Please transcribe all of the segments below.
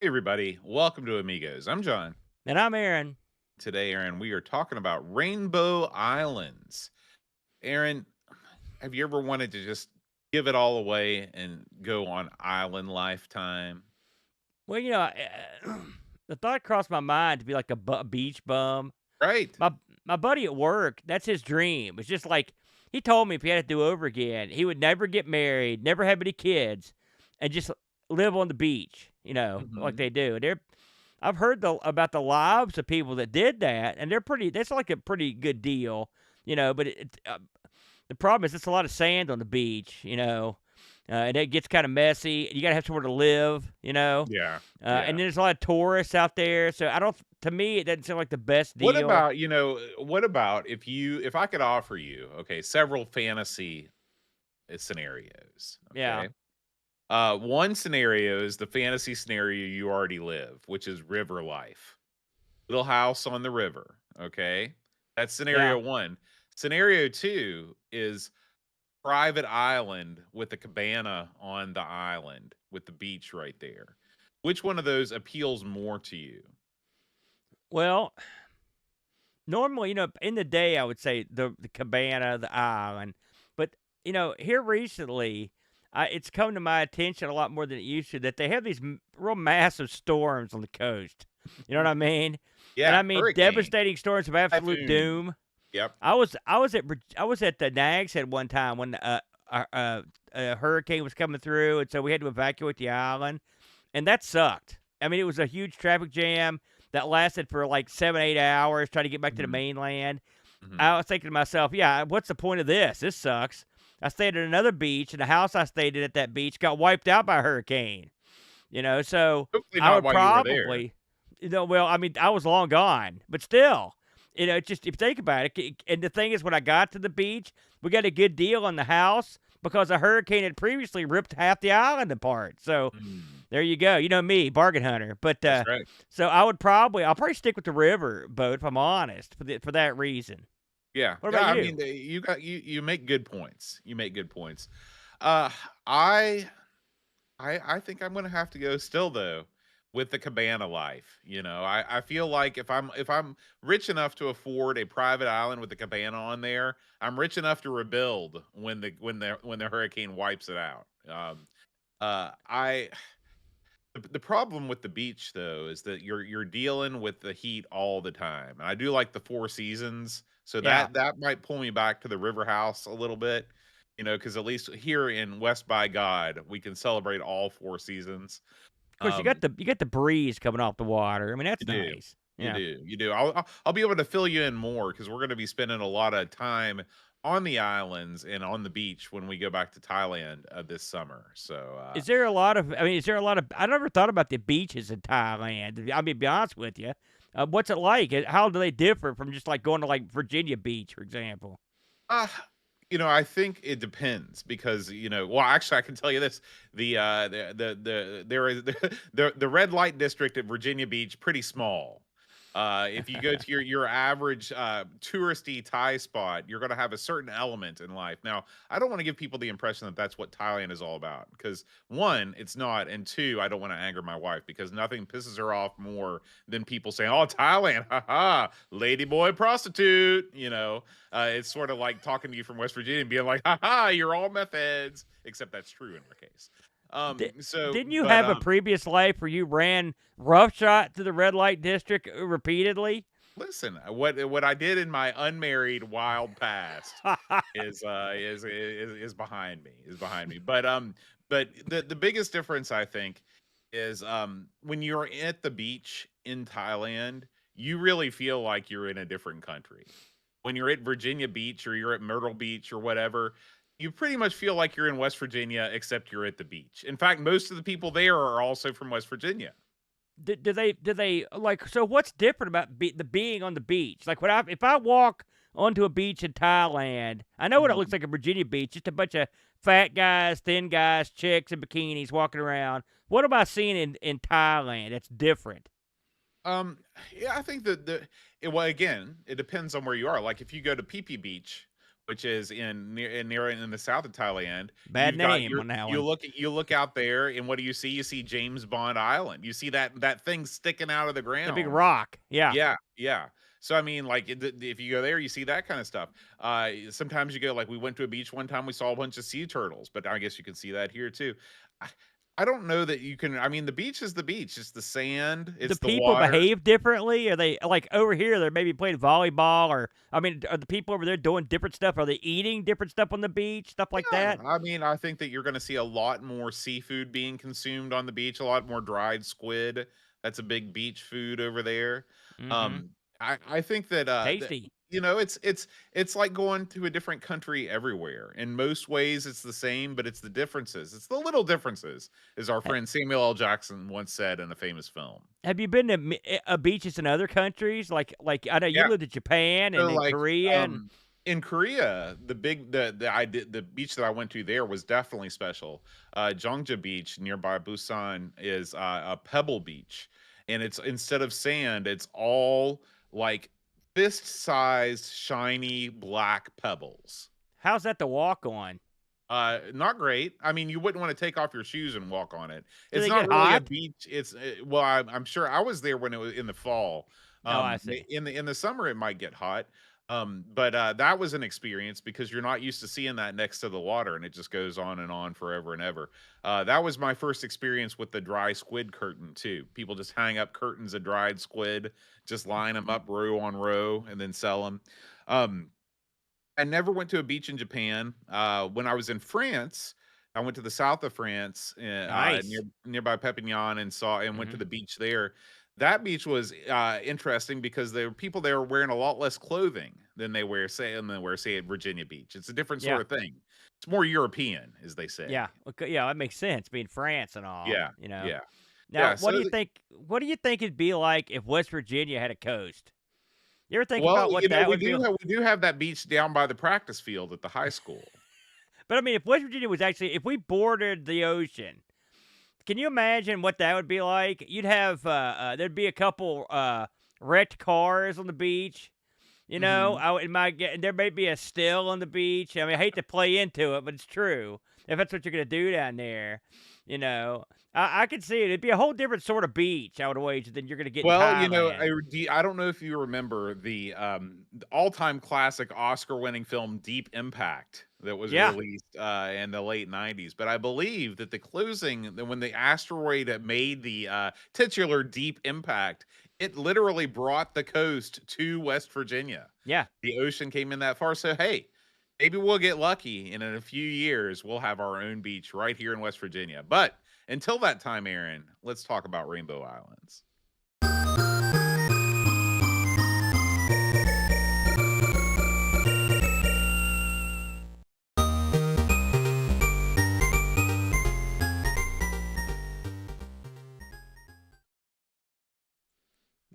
Hey everybody, welcome to Amigos. I'm John. And I'm Aaron. Today, Aaron, we are talking about Rainbow Islands. Aaron, have you ever wanted to just give it all away and go on island lifetime? Well, the thought crossed my mind to be like a beach bum. Right. My buddy at work, that's his dream. It's just like he told me if he had to do over again, he would never get married, never have any kids, and just live on the beach. Like Hmm. they do. I've heard about the lives of people that did that, and they're pretty. That's like a pretty good deal. But the problem is it's a lot of sand on the beach. And it gets kind of messy. You got to have somewhere to live, Yeah. and Yeah. there's a lot of tourists out there. So I don't. To me, it doesn't seem like the best What deal. about, what about if I could offer you, okay, several fantasy scenarios, Yeah, okay? One scenario is the fantasy scenario you already live, which is river life. Little house on the river, okay? That's yeah. scenario 1. Scenario 2 is private island with a cabana on the island with the beach right there. Which one of those appeals more to you? Well, normally, in the day, I would say the cabana, the island, but here recently, it's come to my attention a lot more than it used to that they have these real massive storms on the coast. You know what I mean? And I Yeah, mean hurricane, devastating storms of absolute typhoon. doom. Yep. I was at the Nags Head one time when a hurricane was coming through, and so we had to evacuate the island, and that sucked. I mean, it was a huge traffic jam that lasted for like 7 8 hours trying to get back to the Mhm, mainland. mhm. I was thinking to myself, yeah, what's the point of this? This sucks. I stayed at another beach, and the house I stayed at that beach got wiped out by a hurricane. So Hopefully I not would while you were there. probably, well, I mean, I was long gone, but still, it's just if you think about it, and the thing is, when I got to the beach, we got a good deal on the house because a hurricane had previously ripped half the island apart. So Mm, there you go. You know me, bargain hunter. But that's right. so I'll probably stick with the river boat if I'm honest for that reason. Yeah, What yeah, about I you? mean, you make good points. You make good points. Uh, I I think I'm gonna have to go still though with the cabana life. I feel like if I'm rich enough to afford a private island with a cabana on there, I'm rich enough to rebuild when the hurricane wipes it out. I the problem with the beach though is that you're dealing with the heat all the time. And I do like the four seasons, so Yeah. that might pull me back to the river house a little bit. Because at least here in West by God, we can celebrate all four seasons. Of course, Um, you got the breeze coming off the water. I mean, you that's do, nice. you Yeah. do, you do. I'll be able to fill you in more because we're going to be spending a lot of time on the islands and on the beach when we go back to Thailand this summer. So Is there a lot of? I mean, is there a lot of? I never thought about the beaches in Thailand. I mean, to be honest with you, what's it like? How do they differ from just like going to like Virginia Beach, for example? Uh, I think it depends because, well, actually I can tell you this. There is the red light district at Virginia Beach pretty small. If you go to your average touristy Thai spot, you're going to have a certain element in life. Now, I don't want to give people the impression that that's what Thailand is all about because one, it's not, and two, I don't want to anger my wife because nothing pisses her off more than people saying, "Oh, Thailand, haha, lady boy prostitute," it's sort of like talking to you from West Virginia and being like, "Ha ha, you're all meth heads," except that's true in our case. Di- So, didn't you but have a previous life where you ran roughshod through the red light district repeatedly? listen, what I did in my unmarried wild past is behind me, is behind me. But the biggest difference I think is when you're at the beach in Thailand, you really feel like you're in a different country. When you're at Virginia Beach or you're at Myrtle Beach or whatever, you pretty much feel like you're in West Virginia, except you're at the beach. In fact, most of the people there are also from West Virginia. Do they like? So what's different about the being on the beach? Like, if I walk onto a beach in Thailand, I know what it looks Mhm. like at Virginia Beach, just a bunch of fat guys, thin guys, chicks in bikinis walking around. What am I seeing in Thailand that's different? Um, yeah, I think that well, again, it depends on where you are. Like if you go to Phi Phi Beach, which is near in the south of Thailand. Bad You've got name on that one. you look out there, and what do you see? You see James Bond Island. You see that thing sticking out of the The big ground. rock. Yeah. Yeah, yeah. So I mean, like, if you go there, you see that kind of stuff. Sometimes you go, like, we went to a beach one time, we saw a bunch of sea turtles, but I guess you can see that here too. I, I don't know that you can. I mean, the beach is the beach. It's the sand. Do It's the people water. behave differently? Are they like over here? They're maybe playing volleyball, or I mean, are the people over there doing different stuff? Are they eating different stuff on the beach, stuff like Yeah, that? I mean, I think that you're going to see a lot more seafood being consumed on the beach. A lot more dried squid. That's a big beach food over there. Mm-hmm. Um, I think that Tasty. you know, it's like going to a different country everywhere. In most ways, it's the same, but it's the differences. It's the little differences, as our Ha- friend Samuel L. Jackson once said in a famous film. Have you been to beaches in other countries? Like I know you Yeah. lived in Japan So, and in like, Korea, and in Korea, the beach that I went to there was definitely special. Jongja Beach nearby Busan is a pebble beach, and it's instead of sand, it's all like fist-sized, shiny black pebbles. how's that to walk on? Not great. I mean, you wouldn't want to take off your shoes and walk on it. Do It's they not get really a hot? beach. It's well, I'm sure I was there when it was in the fall. Oh, I see. In the summer it might get hot. But that was an experience because you're not used to seeing that next to the water, and it just goes on and on forever and ever. That was my first experience with the dry squid curtain too. People just hang up curtains of dried squid, just line them up row on row, and then sell them. Um, I never went to a beach in Japan. When I was in France, I went to the south of France, Nice. nearby Perpignan, and saw and went to Hmm. the beach there. That beach was interesting because there were people there wearing a lot less clothing than they wear, say, at Virginia Beach. It's a different sort Yeah. of thing. It's more European, as they Yeah. say. Okay. Yeah, that makes sense. Being France and all, Yeah, you know. yeah, Now, yeah. So, what do you think it'd be like if West Virginia had a coast? You ever think well, about what that would be? we do have that beach down by the practice field at the high school. But I mean, if West Virginia was actually, if we bordered the ocean, can you imagine what that would be like? You'd have, there'd be a couple wrecked cars on the beach. You know, Hmm. it might get, there may be a still on the beach. I mean, I hate to play into it, but it's true. If that's what you're gonna do down there, you know, I could see it. It'd be a whole different sort of beach, I would wager, than you're gonna get in Well, you know, Thailand. I don't know if you remember the all-time classic Oscar-winning film Deep Impact that was Yeah, released in the late 90s, but I believe that when the asteroid made the titular Deep Impact, it literally brought the coast to West Virginia. yeah. The ocean came in that far, so hey, maybe we'll get lucky and in a few years we'll have our own beach right here in West Virginia. But until that time, Aaron, let's talk about Rainbow Islands.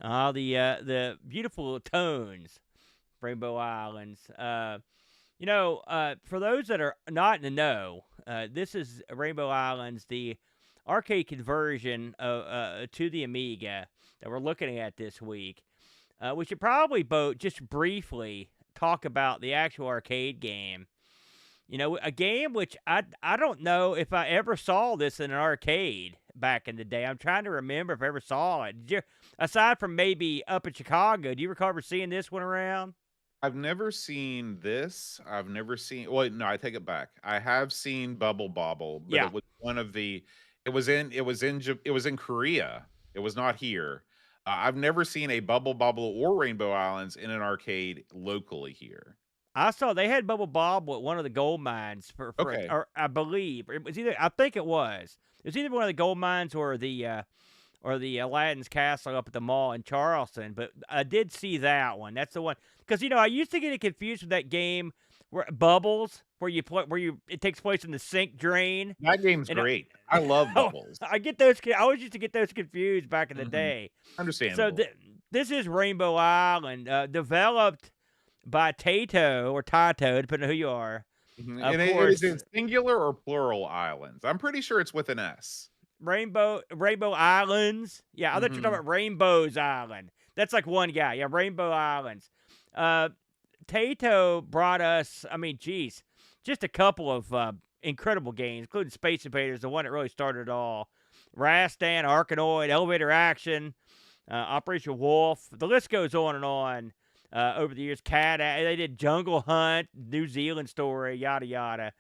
All the beautiful tones, Rainbow Islands. For those that are not in the know, this is Rainbow Islands, the arcade conversion to the Amiga that we're looking at this week. We should probably just briefly talk about the actual arcade game. You know, a game which I don't know if I ever saw this in an arcade back in the day. I'm trying to remember if I ever saw it. Did you, aside from maybe up in Chicago, do you recall ever seeing this one around? I've never seen this. I've never seen well, no, I take it back. I have seen Bubble Bobble, but Yeah, it was one of the it was in Korea. It was not here. I've never seen a Bubble Bobble or Rainbow Islands in an arcade locally here. I saw they had Bubble Bob with one of the gold mines Okay. or I believe it was either, I think it was. It was either one of the gold mines or the Aladdin's Castle up at the mall in Charleston, but I did see that one. That's the one because I used to get it confused with that game where Bubbles, where you play, it takes place in the sink drain, That game's and great. I love oh, Bubbles. I get those. I always used to get those confused back in the Mhm. day. So Understandable. this is Rainbow Island, developed by Taito or Taito, depending on who you are. Mhm, Of and it is course, it singular or plural islands? I'm pretty sure it's with an S. Rainbow Islands. Yeah, I thought you were talking Mhm. about Rainbow's Island. That's like one guy. Yeah, Rainbow Islands. Uh, Taito brought us, I mean, geez, just a couple of incredible games, including Space Invaders, the one that really started it all. Rastan, Arkanoid, Elevator Action, Operation Wolf. The list goes on and on. Over the years, they did Jungle Hunt, New Zealand Story, yada yada.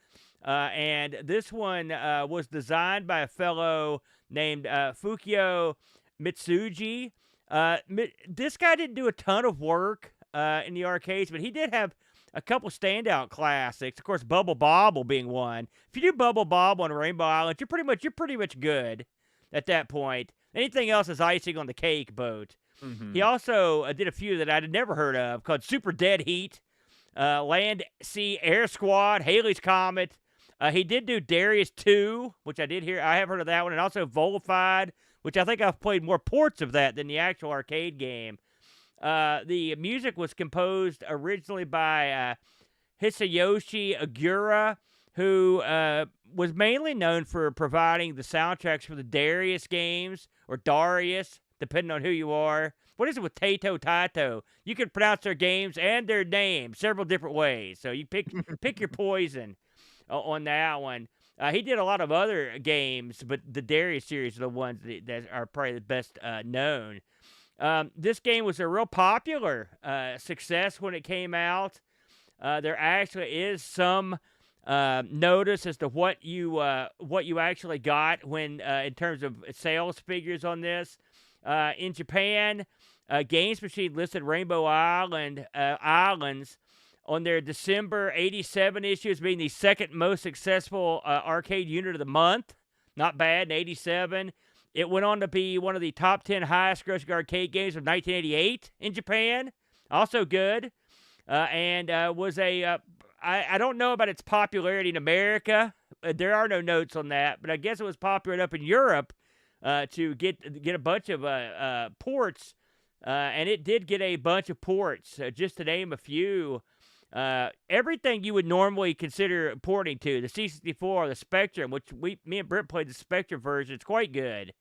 And this one was designed by a fellow named Fukio Mitsuji. This guy didn't do a ton of work in the arcades, but he did have a couple standout classics. Of course, Bubble Bobble being one. If you do Bubble Bobble on Rainbow Islands, you're pretty much good at that point. Anything else is icing on the cake boat. Hmm. He also did a few that I'd never heard of called Super Dead Heat, Land, Sea, Air Squad, Haley's Comet. He did do Darius 2, which I did hear. I have heard of that one, and also Volified, which I think I've played more ports of that than the actual arcade game. The music was composed originally by Hisayoshi Agura, who was mainly known for providing the soundtracks for the Darius games, or Darius, depending on who you are. What is it with Taito? You can pronounce their games and their names several different ways, so you pick your poison on that one. He did a lot of other games, but the Darius series are the ones that are probably the best known. This game was a real popular success when it came out. There actually is some notice as to what you actually got when in terms of sales figures on this. In Japan, Games Machine listed Rainbow Islands on their December '87 issue as being the second most successful arcade unit of the month. Not bad in '87. It went on to be one of the top 10 highest grossing arcade games of 1988 in Japan. Also good. And was a, I don't know about its popularity in America. There are no notes on that, but I guess it was popular enough in Europe to get a bunch of ports. And it did get a bunch of ports. Just to name a few. Everything you would normally consider porting to, the C64, the Spectrum, which me and Britt played the Spectrum version, it's quite good.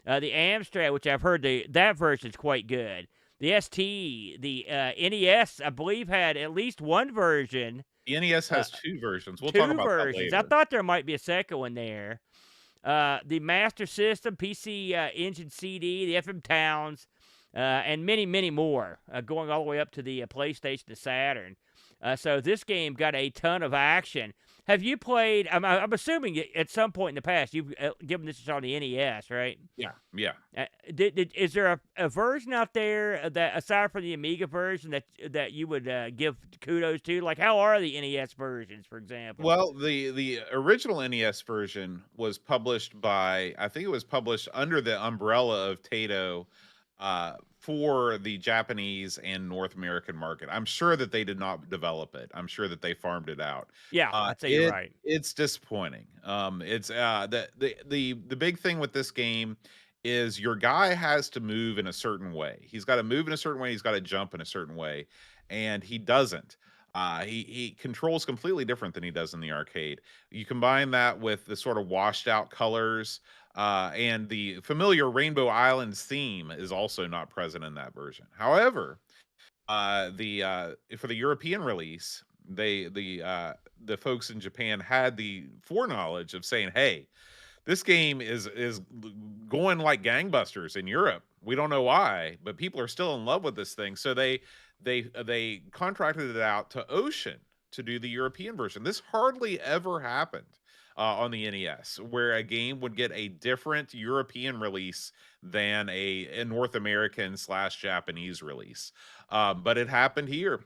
The Amstrad, which I've heard that version is quite good. The ST, the NES, I believe had at least one version. The NES has two versions. We'll talk Two about that versions. I later. thought there might be a second one there. The Master System, PC Engine CD, the FM Towns, and many, many more, going all the way up to the PlayStation, the Saturn. So this game got a ton of action. Have you played? I'm assuming at some point in the past you've given this a shot on the NES, right? Yeah, yeah. Is there a version out there that, aside from the Amiga version, that you would give kudos to? Like, how are the NES versions, for example? Well, the original NES version was published by, I think it was published under the umbrella of Taito for the Japanese and North American market. I'm sure that they did not develop it. I'm sure that they farmed it out. Yeah, I'd say you're right. It's disappointing. It's the big thing with this game is your guy has to move in a certain way. He's got to move in a certain way. He's got to jump in a certain way, and he doesn't. He controls completely different than he does in the arcade. You combine that with the sort of washed out colors, and the familiar Rainbow Islands theme is also not present in that version. However, the for the European release, the folks in Japan had the foreknowledge of saying, "Hey, this game is going like gangbusters in Europe. We don't know why, but people are still in love with this thing." So they contracted it out to Ocean to do the European version. This hardly ever happened on the NES, where a game would get a different European release than a North American / Japanese release. But it happened here.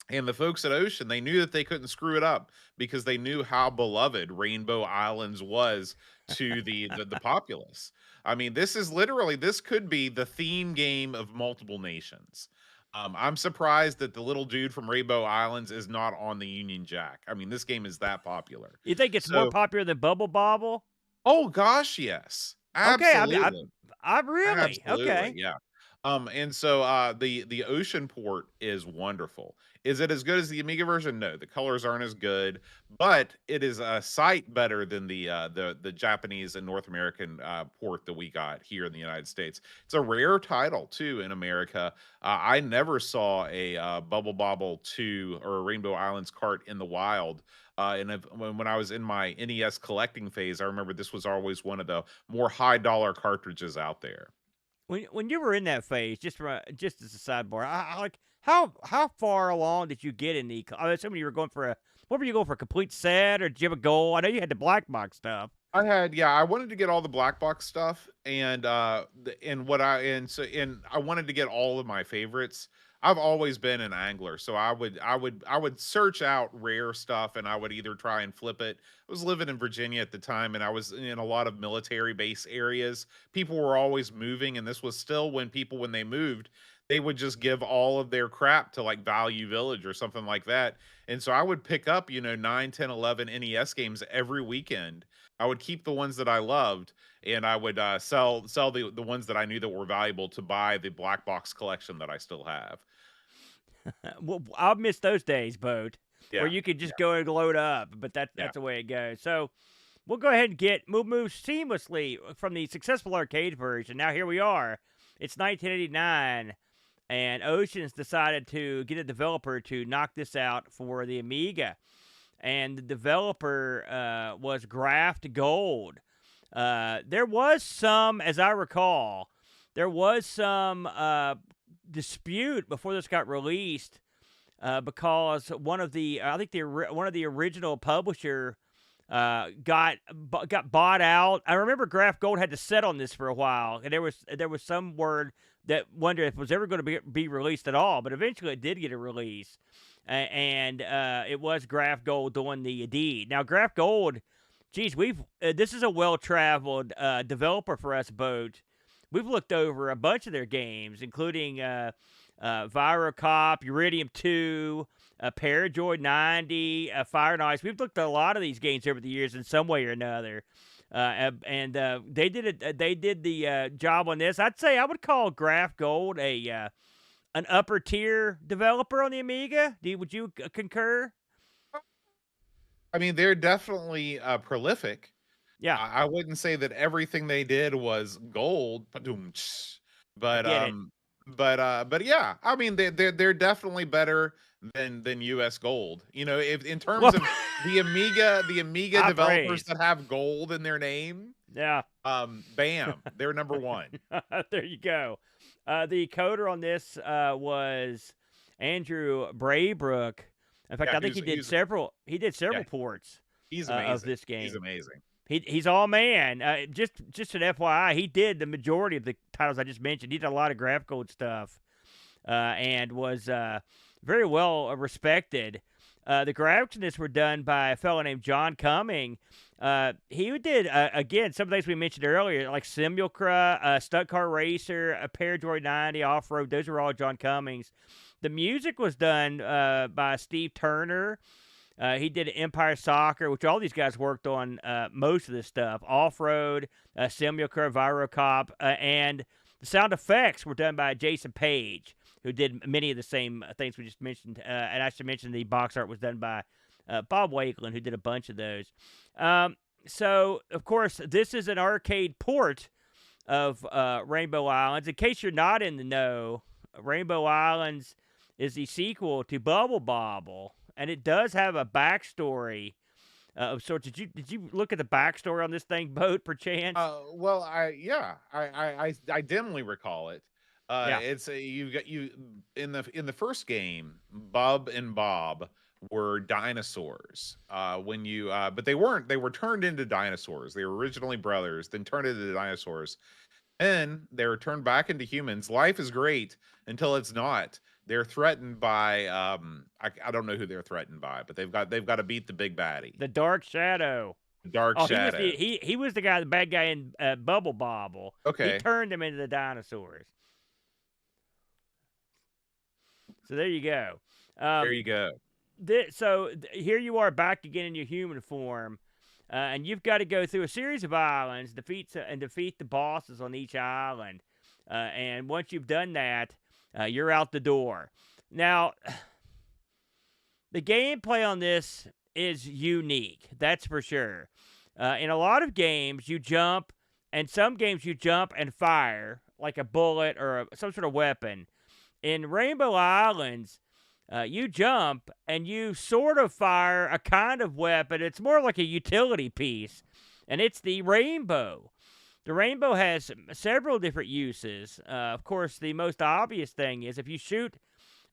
And the folks at Ocean, they knew that they couldn't screw it up because they knew how beloved Rainbow Islands was to the populace. I mean, this could be the theme game of multiple nations. I'm surprised that the little dude from Rainbow Islands is not on the Union Jack. I mean, this game is that popular. You think it's more So, popular than Bubble Bobble? oh gosh, yes, Okay, I mean, absolutely, I really okay. absolutely, yeah. And so the ocean port is wonderful. Is it as good as the Amiga version? No, the colors aren't as good, but it is a sight better than the Japanese and North American port that we got here in the United States. It's a rare title too in America. I never saw a Bubble Bobble 2 or a Rainbow Islands cart in the wild. When I was in my NES collecting phase, I remember this was always one of the more high dollar cartridges out there. When you were in that phase, just as a sidebar, I like how far along did you get in the? I assuming you were going for a what were you going for a complete set or did you have a goal? I know you had the black box stuff. I had yeah, I wanted to get all the black box stuff and I wanted to get all of my favorites. I've always been an angler, so I would search out rare stuff and I would either try and flip it. I was living in Virginia at the time and I was in a lot of military base areas. People were always moving and this was still when they moved, they would just give all of their crap to like Value Village or something like that. And so I would pick up, 9, 10, 11 NES games every weekend. I would keep the ones that I loved, and I would sell the ones that I knew that were valuable to buy the black box collection that I still have. Well, I'll miss those days, Boat, where Yeah, you could just yeah, go and load up. But yeah. that's the way it goes. So we'll go ahead and we'll move seamlessly from the successful arcade version. Now here we are. It's 1989, and Ocean's decided to get a developer to knock this out for the Amiga, and the developer was Graftgold. There was some, as I recall, there was some dispute before this got released because one of the original publisher got bought out. I remember Graftgold had to sit on this for a while, and there was some word that wondered if it was ever going to be released at all. But eventually, it did get a release, and it was Graftgold doing the deed. Now, Graftgold, geez, this is a well-traveled developer for us, Boat. We've looked over a bunch of their games, including Virocop, Uridium 2, Paradroid 90, Fire and Ice. We've looked at a lot of these games over the years in some way or another. And they did the job on this. I'd say I would call Graftgold an upper tier developer on the Amiga. Would you concur? I mean, they're definitely prolific. Yeah, I wouldn't say that everything they did was gold, I but get it. but yeah, I mean they're definitely better than US Gold. If in terms Well, of the Amiga high developers praise. that have gold in their name, Yeah, bam, they're number one. there you go. The coder on this was Andrew Braybrook. In fact, Yeah, I think he did who's several. He did yeah, several ports he's of amazing. this He's game. amazing. He's all man. Just an FYI, he did the majority of the titles I just mentioned. He did a lot of Graftgold stuff, and was very well respected. The graphics were done by a fellow named John Cumming. He did again some of the things we mentioned earlier, like Simulacra, Stunt Car Racer, Paradroid 90, Off Road. Those were all John Cummings. The music was done by Steve Turner. He did Empire Soccer, which all these guys worked on most of this stuff. Off-Road, Simulacra, Virocop, and the sound effects were done by Jason Page, who did many of the same things we just mentioned. And I should mention the box art was done by Bob Wakelin, who did a bunch of those. So, of course, this is an arcade port of Rainbow Islands. In case you're not in the know, Rainbow Islands is the sequel to Bubble Bobble, and it does have a backstory of sorts. Did you look at the backstory on this thing, Boat, perchance? Well, I dimly recall it. Yeah, It's a you got you in the first game, Bub and Bob were dinosaurs. But they weren't. They were turned into dinosaurs. They were originally brothers, then turned into dinosaurs. And they were turned back into humans. Life is great until it's not. They're threatened by I don't know who they're threatened by, but they've got to beat the big baddie, the Dark Shadow. Dark Oh, he was Shadow. the guy, the bad guy in Bubble Bobble. He Okay, turned them into the dinosaurs. So there you go. there Um, you go. Here you are back again in your human form, and you've got to go through a series of islands, defeat the bosses on each island. and once you've done that, you're out the door. Now, the gameplay on this is unique, that's for sure. In a lot of games, you jump, and some games you jump and fire, like a bullet or some sort of weapon. In Rainbow Islands, you jump and you sort of fire a kind of weapon. It's more like a utility piece, and it's the rainbow. The rainbow has several different uses. Of course, the most obvious thing is if you shoot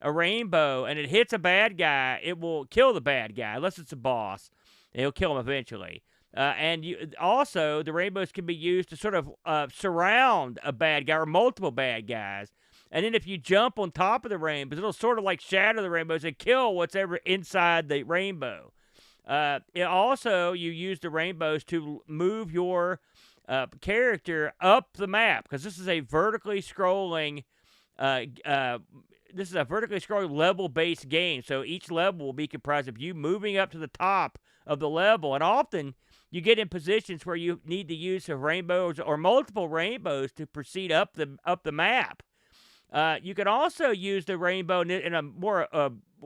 a rainbow and it hits a bad guy, it will kill the bad guy, unless it's a boss. It'll kill him eventually. And also, the rainbows can be used to sort of surround a bad guy or multiple bad guys. And then if you jump on top of the rainbows, it'll sort of like shatter the rainbows and kill what's ever inside the rainbow. You use the rainbows to move your character up the map, because this is a vertically scrolling level-based game. So each level will be comprised of you moving up to the top of the level, and often you get in positions where you need to use some rainbows or multiple rainbows to proceed up the map. You can also use the rainbow in a more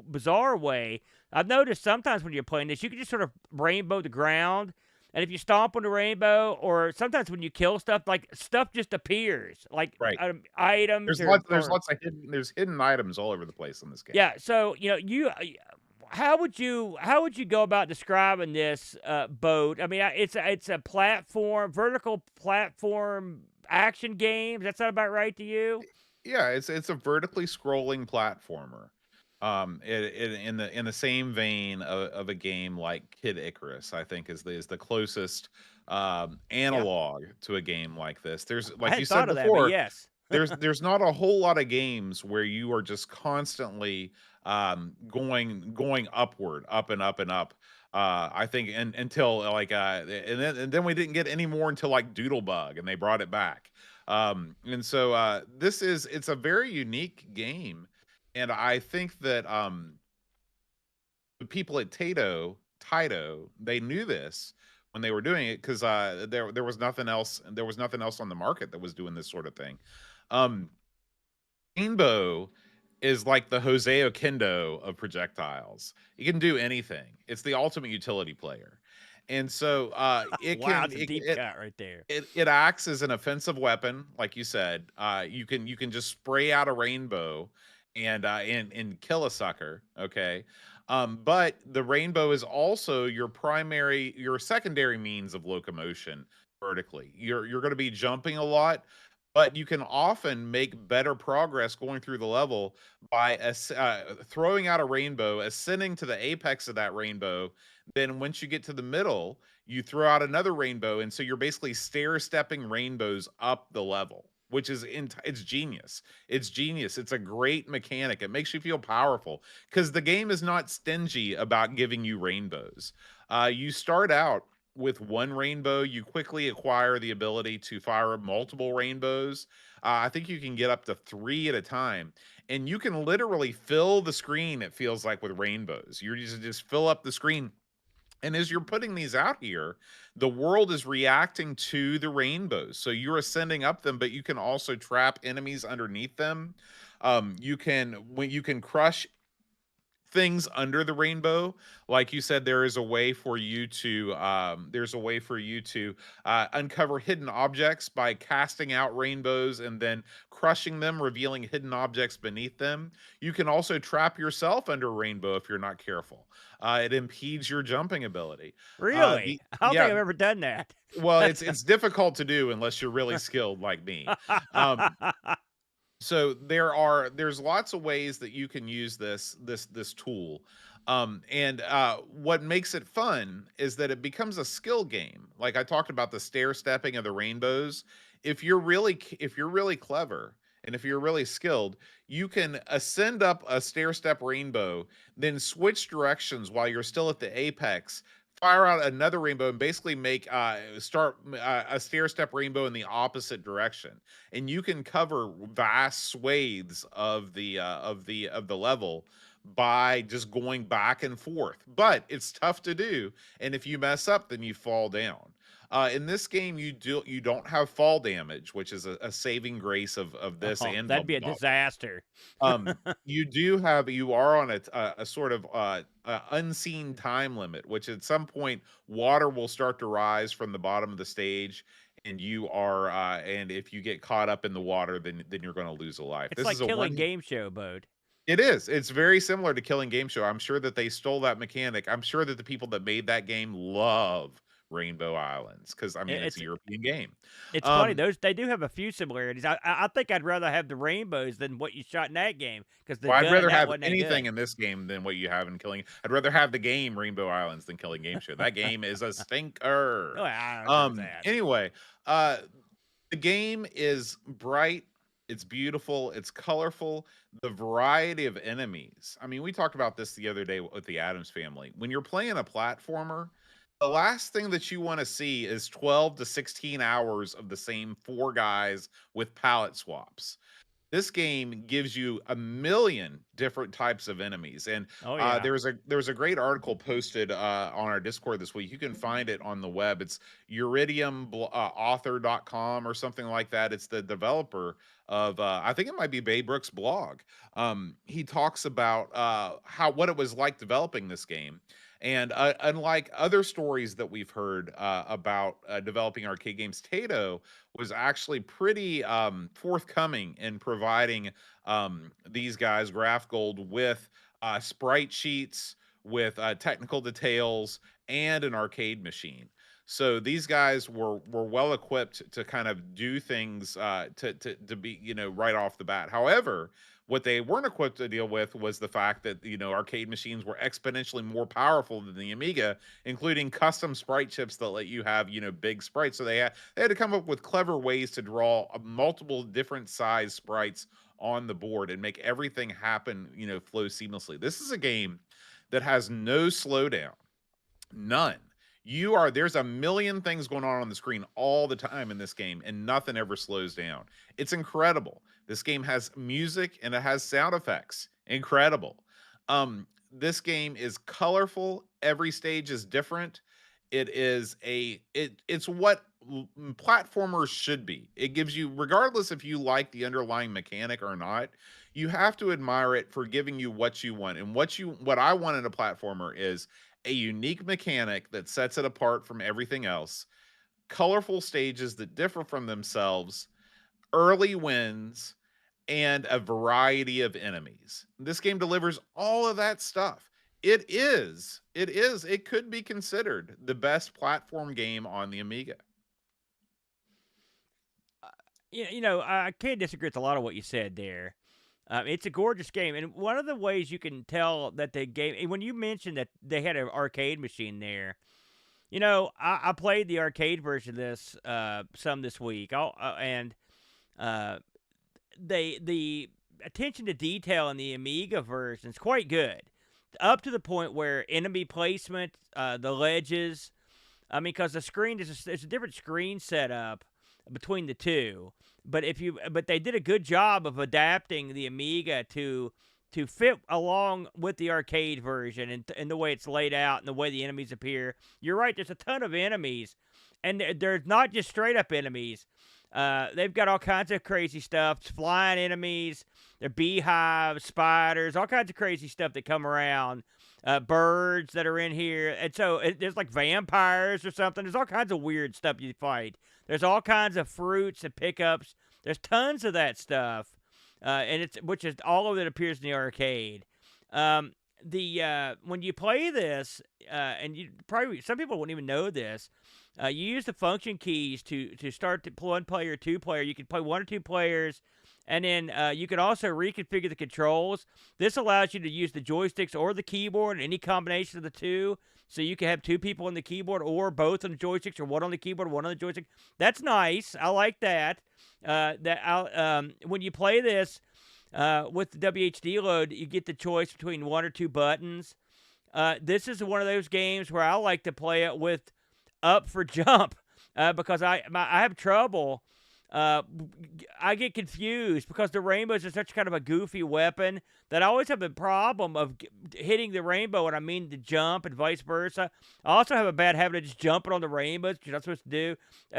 bizarre way. I've noticed sometimes when you're playing this, you can just sort of rainbow the ground, and if you stomp on the rainbow, or sometimes when you kill stuff, like stuff just appears, like Right. items There's lots of hidden items all over the place in this game. yeah. So how would you go about describing this boat? I mean, it's a vertical platform action game. Does that sound about right to you? Yeah, it's a vertically scrolling platformer. In the same vein of a game like Kid Icarus, I think is the closest Yeah, analog to a game like this. There's, I like you hadn't said thought of that, but before, yes. there's not a whole lot of games where you are just constantly going upward, up and up and up. I think until like and then we didn't get any more until like Doodlebug, and they brought it back. And so it's a very unique game, and I think that the people at Taito, they knew this when they were doing it, because there was nothing else. There was nothing else on the market that was doing this sort of thing. Um, Rainbow is like the Jose Oquendo of projectiles. It can do anything. It's the ultimate utility player, and so Wow, it's a deep cut right there. it acts as an offensive weapon, like you said. You can just spray out a rainbow and kill a sucker. Okay. But the rainbow is also your secondary means of locomotion vertically. You're going to be jumping a lot, but you can often make better progress going through the level by throwing out a rainbow, ascending to the apex of that rainbow. Then once you get to the middle, you throw out another rainbow, and so you're basically stair stepping rainbows up the level, which is it's genius. It's genius. It's a great mechanic. It makes you feel powerful, because the game is not stingy about giving you rainbows. You start out with one rainbow. You quickly acquire the ability to fire multiple rainbows. I think you can get up to 3 at a time, and you can literally fill the screen, it feels like, with rainbows. You're just fill up the screen. And as you're putting these out here, the world is reacting to the rainbows. So you're ascending up them, but you can also trap enemies underneath them. You can crush things under the rainbow. Like you said, there's a way for you to uncover hidden objects by casting out rainbows and then crushing them, revealing hidden objects beneath them. You can also trap yourself under a rainbow if you're not careful. It impedes your jumping ability. Really? I don't think Yeah, I've ever done that. well, it's difficult to do unless you're really skilled like me. Um, so there's lots of ways that you can use this tool. And what makes it fun is that it becomes a skill game. Like I talked about the stair stepping of the rainbows. If you're really clever, and if you're really skilled, you can ascend up a stair step rainbow, then switch directions while you're still at the apex, fire out another rainbow, and basically make start a stair step rainbow in the opposite direction. And you can cover vast swathes of the level by just going back and forth. But it's tough to do, and if you mess up, then you fall down. In this game, you don't have fall damage, which is a saving grace of this Oh, and that'd be Bubble a Bobble. disaster. You are on a sort of unseen time limit, which at some point water will start to rise from the bottom of the stage, and and if you get caught up in the water, then you're going to lose a life. It's This like is a killing one. game show mode. It is. It's very similar to Killing Game Show. I'm sure that they stole that mechanic. I'm sure that the people that made that game love Rainbow Islands because I mean it's a It's European game. it's funny, Um, those they do have a few similarities. I think I'd rather have the rainbows than what you shot in that game, because the Well, I'd gun in rather that have wasn't that anything good. in this game than what you have in Killing. I'd rather have the game Rainbow Islands than Killing Game Show. That game is a stinker. Oh, I agree with that. Anyway, uh, the game is bright. It's beautiful. It's colorful. The variety of enemies. I mean, we talked about this the other day with the Adams Family. When you're playing a platformer, the last thing that you want to see is 12 to 16 hours of the same four guys with palette swaps. This game gives you a million different types of enemies, and Oh, yeah. there was a great article posted on our Discord this week. You can find it on the web. It's uridiumauthor.com or something like that. It's the developer of I think it might be Babe Brooks' blog. He talks about how what it was like developing this game. And unlike other stories that we've heard about developing arcade games, Taito was actually pretty forthcoming in providing these guys, Graftgold, with sprite sheets, with technical details, and an arcade machine. So these guys were well equipped to kind of do things to be right off the bat. However, what they weren't equipped to deal with was the fact that arcade machines were exponentially more powerful than the Amiga, including custom sprite chips that let you have big sprites. So they had to come up with clever ways to draw multiple different size sprites on the board and make everything happen, flow seamlessly. This is a game that has no slowdown, none. There's a million things going on the screen all the time in this game, and nothing ever slows down. It's incredible. This game has music and it has sound effects. Incredible. This game is colorful. Every stage is different. It's what platformers should be. It gives you, regardless if you like the underlying mechanic or not, you have to admire it for giving you what you want. And what I want in a platformer is a unique mechanic that sets it apart from everything else, colorful stages that differ from themselves, early wins, and a variety of enemies. This game delivers all of that stuff. It could be considered the best platform game on the Amiga. I can't disagree with a lot of what you said there. It's a gorgeous game, and one of the ways you can tell that the game, and when you mentioned that they had an arcade machine there, I played the arcade version of this some this week, and the attention to detail in the Amiga version is quite good, up to the point where enemy placement, the ledges, because the screen there's a different screen setup between the two. But they did a good job of adapting the Amiga to fit along with the arcade version, and the way it's laid out and the way the enemies appear. You're right. There's a ton of enemies, and they're not just straight up enemies. They've got all kinds of crazy stuff. Flying enemies. They're beehives, spiders, all kinds of crazy stuff that come around. Birds that are in here. And so there's like vampires or something. There's all kinds of weird stuff you fight. There's all kinds of fruits and pickups. There's tons of that stuff. Which is all of it appears in the arcade. When you play this, and you probably, some people wouldn't even know this, you use the function keys to start to one player, two player. You can play one or two players, and then you can also reconfigure the controls. This allows you to use the joysticks or the keyboard, any combination of the two. So you can have two people on the keyboard, or both on the joysticks, or one on the keyboard, one on the joystick. That's nice. I like that. When you play this with the WHD load, you get the choice between one or two buttons. This is one of those games where I like to play it with up for jump because I have trouble I get confused because the rainbows are such kind of a goofy weapon that I always have a problem of hitting the rainbow when I mean to jump and vice versa. I also have a bad habit of just jumping on the rainbows, which you're not supposed to do.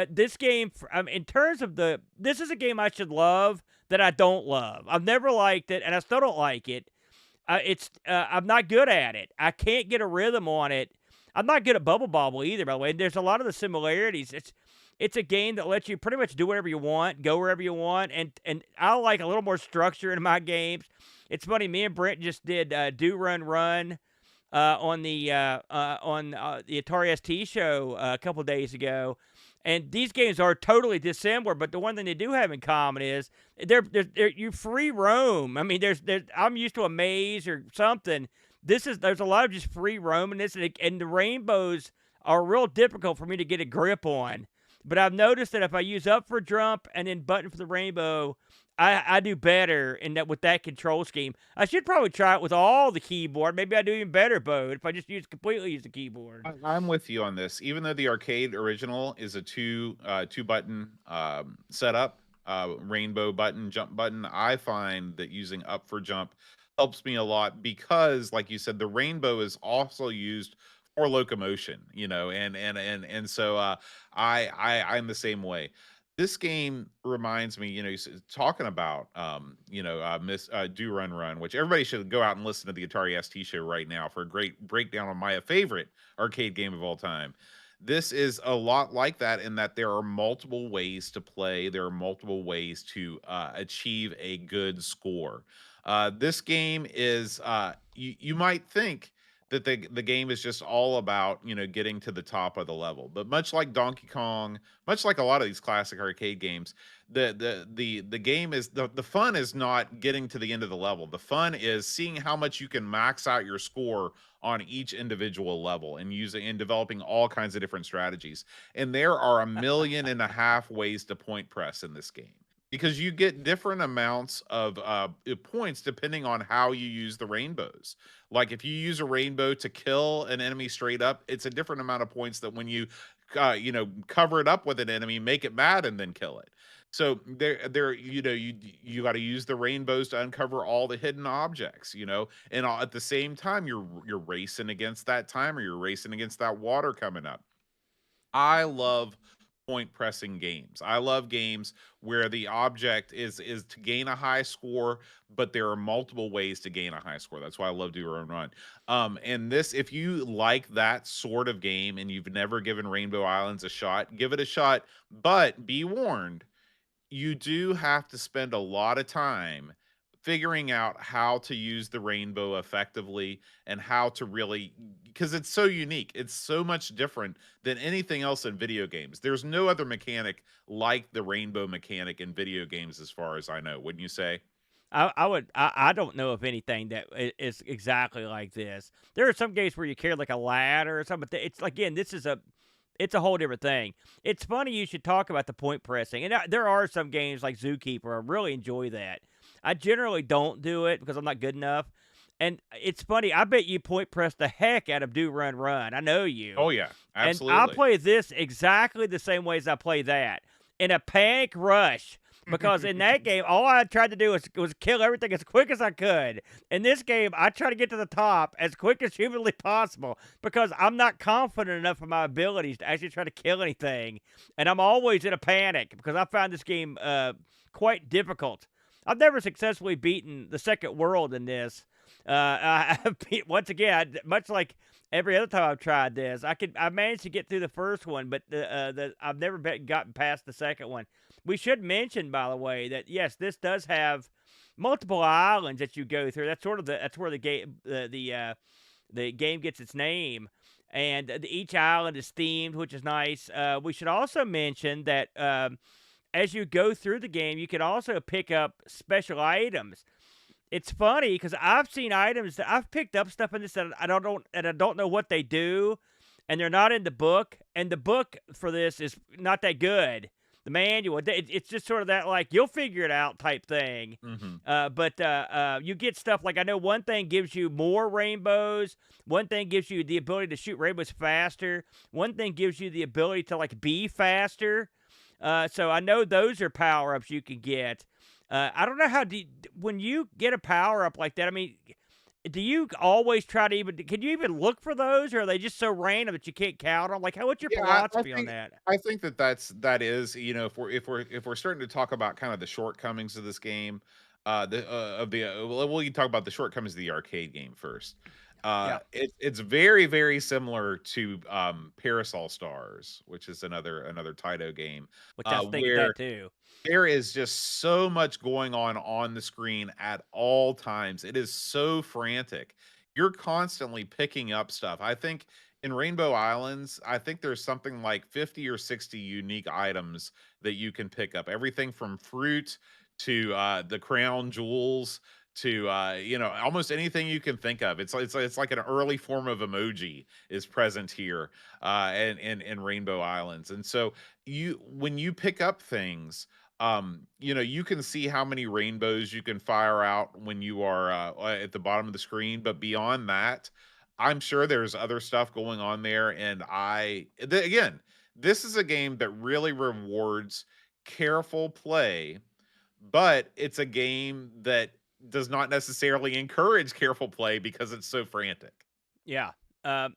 This game, in terms of this is a game I should love that I don't love. I've never liked it, and I still don't like it. I'm not good at it. I can't get a rhythm on it. I'm not good at Bubble Bobble either, by the way. And there's a lot of the similarities. It's a game that lets you pretty much do whatever you want, go wherever you want, and I like a little more structure in my games. It's funny, me and Brent just did Do Run Run on the Atari ST show a couple days ago, and these games are totally dissimilar. But the one thing they do have in common is they're you free roam. I mean, I'm used to a maze or something. There's a lot of just free roam in this, and the rainbows are real difficult for me to get a grip on. But I've noticed that if I use up for jump and then button for the rainbow, I do better with that control scheme. I should probably try it with all the keyboard. Maybe I do even better, Bo, if I just completely use the keyboard. I'm with you on this. Even though the arcade original is a two button setup, rainbow button, jump button, I find that using up for jump helps me a lot because, like you said, the rainbow is also used for locomotion, and so I'm the same way. This game reminds me, talking about, Miss Do Run Run, which everybody should go out and listen to the Atari ST show right now for a great breakdown on my favorite arcade game of all time. This is a lot like that in that there are multiple ways to play. There are multiple ways to achieve a good score. This game is, you might think that the game is just all about getting to the top of the level, but much like Donkey Kong, much like a lot of these classic arcade games, the game is the fun is not getting to the end of the level. The fun is seeing how much you can max out your score on each individual level and using and developing all kinds of different strategies. And there are 1.5 million ways to point press in this game, because you get different amounts of points depending on how you use the rainbows. Like if you use a rainbow to kill an enemy straight up, it's a different amount of points that when you cover it up with an enemy, make it mad, and then kill it. So you got to use the rainbows to uncover all the hidden objects, and at the same time you're racing against that timer, you're racing against that water coming up. I love point pressing games. I love games where the object is to gain a high score, but there are multiple ways to gain a high score. That's why I love Do Run Run. And this, if you like that sort of game and you've never given Rainbow Islands a shot, give it a shot. But be warned, you do have to spend a lot of time figuring out how to use the rainbow effectively and how to really, because it's so unique. It's so much different than anything else in video games. There's no other mechanic like the rainbow mechanic in video games, as far as I know. Wouldn't you say? I don't know of anything that is exactly like this. There are some games where you carry like a ladder or something, but it's again, it's a whole different thing. It's funny you should talk about the point pressing. And there are some games like Zookeeper. I really enjoy that. I generally don't do it because I'm not good enough. And it's funny. I bet you point press the heck out of Do Run Run. I know you. Oh yeah, And I absolutely. play this exactly the same way as I play that in a panic rush. Because in that game, all I tried to do was kill everything as quick as I could. In this game, I try to get to the top as quick as humanly possible because I'm not confident enough in my abilities to actually try to kill anything. And I'm always in a panic because I found this game quite difficult. I've never successfully beaten the second world in this. Once again, much like every other time I've tried this, I managed to get through the first one, but I've never gotten past the second one. We should mention, by the way, that yes, this does have multiple islands that you go through. That's where the game gets its name, and each island is themed, which is nice. We should also mention that as you go through the game, you can also pick up special items. It's funny because I've seen items that I've picked up stuff in this that I don't know what they do, and they're not in the book. And the book for this is not that good. The manual, it's just sort of that like you'll figure it out type thing. Hmm. But you get stuff like I know one thing gives you more rainbows. One thing gives you the ability to shoot rainbows faster. One thing gives you the ability to like be faster. So I know those are power ups you can get. I don't know how when you get a power up like that. I mean, do you always try to even? Can you even look for those, or are they just so random that you can't count them? Like, how? What's your Yeah, philosophy on that? I think that that is, you know, if we're starting to talk about kind of the shortcomings of this game, the of the well, you talk about the shortcomings of the arcade game first. Yeah, It's very very similar to Parasol Stars, which is another Taito game, which I was thinking where that too. there is just so much going on the screen at all times. It is so frantic. You're constantly picking up stuff. I think in Rainbow Islands, I think there's something like 50 or 60 unique items that you can pick up. Everything from fruit to the crown jewels to you know, almost anything you can think of. It's like an early form of emoji is present here in Rainbow Islands. And so you when you pick up things, you know, you can see how many rainbows you can fire out when you are at the bottom of the screen, but beyond that, I'm sure there's other stuff going on there. And again, this is a game that really rewards careful play, but it's a game that does not necessarily encourage careful play because it's so frantic. Yeah. Um,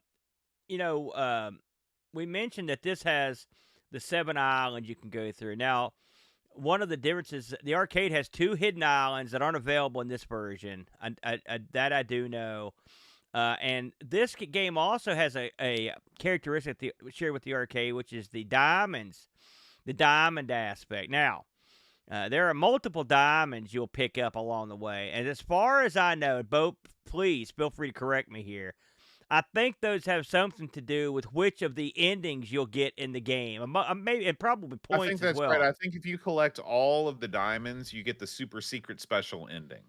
you know, we mentioned that this has the 7 islands you can go through. Now, one of the differences, the arcade has 2 hidden islands that aren't available in this version. That I do know. And this game also has a characteristic shared with the arcade, which is the diamonds, the diamond aspect. Now, there are multiple diamonds you'll pick up along the way. And as far as I know, Bo, please feel free to correct me here. I think those have something to do with which of the endings you'll get in the game. Maybe and probably I think points as that's right. well. I think if you collect all of the diamonds, you get the super secret special ending.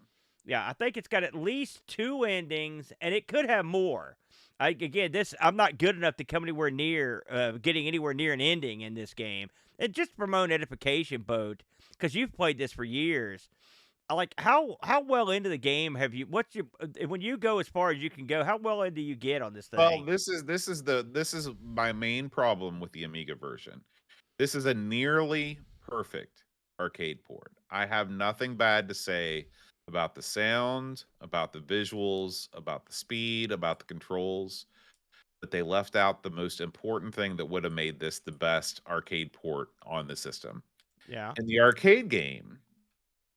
Yeah, I think it's got at least 2 endings, and it could have more. Again, this I'm not good enough to come anywhere near getting anywhere near an ending in this game. And just for my own edification, Boat, because you've played this for years. Like how well into the game have you? What's your when you go as far as you can go? How well into you get on this Well, thing? this is my main problem with the Amiga version. This is a nearly perfect arcade port. I have nothing bad to say about the sound, about the visuals, about the speed, about the controls, but they left out the most important thing that would have made this the best arcade port on the system. Yeah, In the arcade game,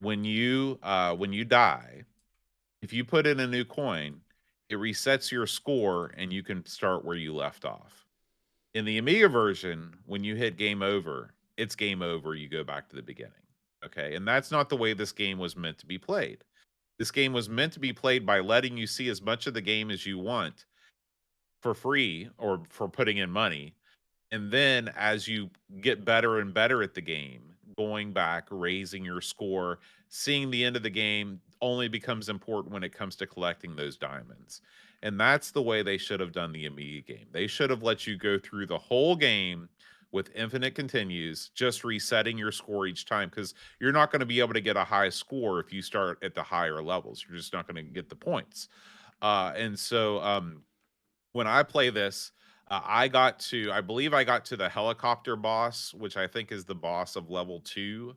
when you die, if you put in a new coin, it resets your score and you can start where you left off. In the Amiga version, when you hit game over, it's game over. You go back to the beginning. Okay. And that's not the way this game was meant to be played. This game was meant to be played by letting you see as much of the game as you want for free or for putting in money. And then as you get better and better at the game, going back, raising your score, seeing the end of the game only becomes important when it comes to collecting those diamonds. And that's the way they should have done the Amiga game. They should have let you go through the whole game with infinite continues, just resetting your score each time because you're not going to be able to get a high score if you start at the higher levels. You're just not going to get the points. When I play this, I believe I got to the helicopter boss, which I think is the boss of level 2.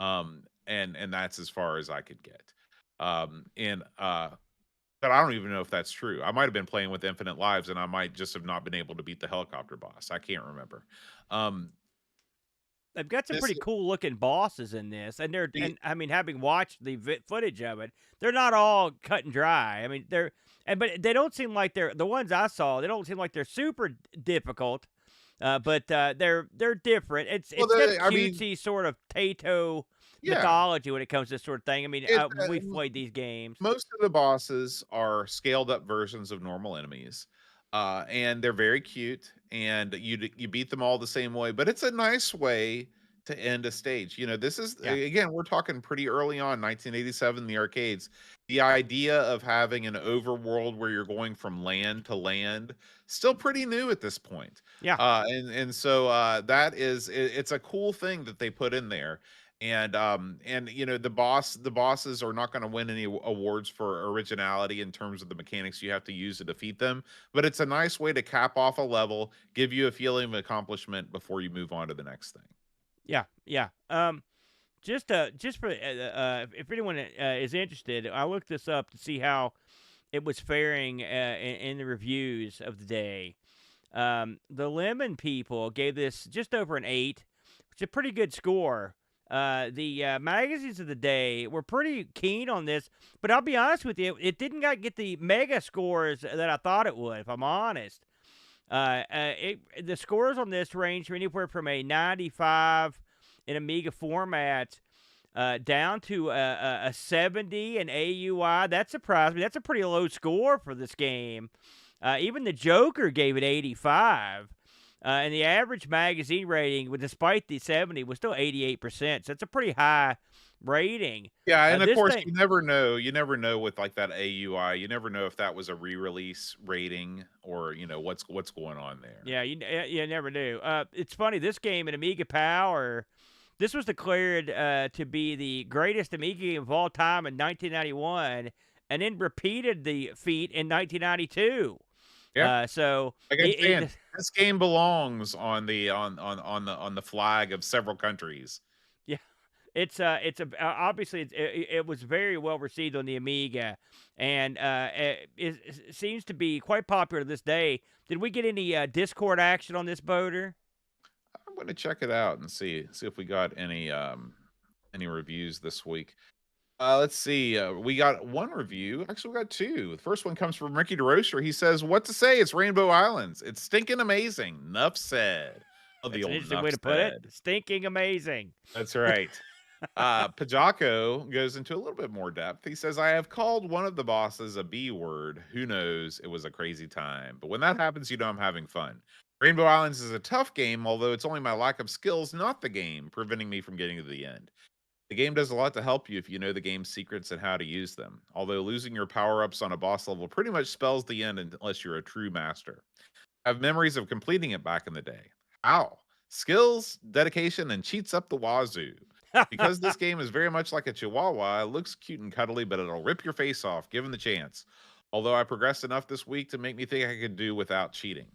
And that's as far as I could get. And but I don't even know if that's true. I might have been playing with infinite lives and I might just have not been able to beat the helicopter boss. I can't remember. Um they've got some this pretty cool looking bosses in this, and the I mean, having watched the footage of it, they're not all cut and dry. I mean, but they don't seem like they're the ones I saw. They don't seem like they're super difficult, but they're different. well It's got the I mean, cutesy sort of Taito yeah. mythology when it comes to this sort of thing. I mean, It we've played these games. most of the bosses are scaled up versions of normal enemies. And they're very cute and you beat them all the same way, but it's a nice way to end a stage. You know, this is Yeah, again, we're talking pretty early on 1987 the arcades. The idea of having an overworld where you're going from land to land still pretty new at this point. yeah. That is it's a cool thing that they put in there. And you know, the bosses are not going to win any awards for originality in terms of the mechanics you have to use to defeat them, but it's a nice way to cap off a level, give you a feeling of accomplishment before you move on to the next thing. Yeah. Just for if anyone is interested, I looked this up to see how it was faring in the reviews of the day. The Lemon people gave this just over an 8, which is a pretty good score. The magazines of the day were pretty keen on this, but I'll be honest with you, it didn't get the mega scores that I thought it would, if I'm honest. The scores on this range from anywhere from a 95 in Amiga format down to a 70 in AUI. That surprised me. That's a pretty low score for this game. Even the Joker gave it 85. And the average magazine rating, despite the 70, was still 88%. So it's a pretty high rating. Yeah, and of course, thing, you never know. You never know with like that AUI. You never know if that was a re-release rating or what's going on there. Yeah, you never knew. It's funny. This game in Amiga Power, this was declared to be the greatest Amiga game of all time in 1991, and then repeated the feat in 1992. Yeah. So like I'm saying, this game belongs on the flag of several countries. Yeah, it's obviously it was very well received on the Amiga, and it seems to be quite popular to this day. Did we get any Discord action on this, Boater? I'm going to check it out and see if we got any reviews this week. Let's see. We got one review. Actually, we got two. The first one comes from Ricky DeRocher. He says, "What to say? It's Rainbow Islands. It's stinking amazing. Enough said." Oh, That's an interesting way to put it. Stinking amazing. That's right. Pajako goes into a little bit more depth. He says, "I have called one of the bosses a B word. Who knows? It was a crazy time. But when that happens, I'm having fun. Rainbow Islands is a tough game, although it's only my lack of skills, not the game, preventing me from getting to the end. The game does a lot to help you if you know the game's secrets and how to use them, although losing your power-ups on a boss level pretty much spells the end unless you're a true master. I have memories of completing it back in the day. How? Skills, dedication, and cheats up the wazoo. Because this game is very much like a chihuahua, it looks cute and cuddly, but it'll rip your face off given the chance. Although I progressed enough this week to make me think I could do without cheating.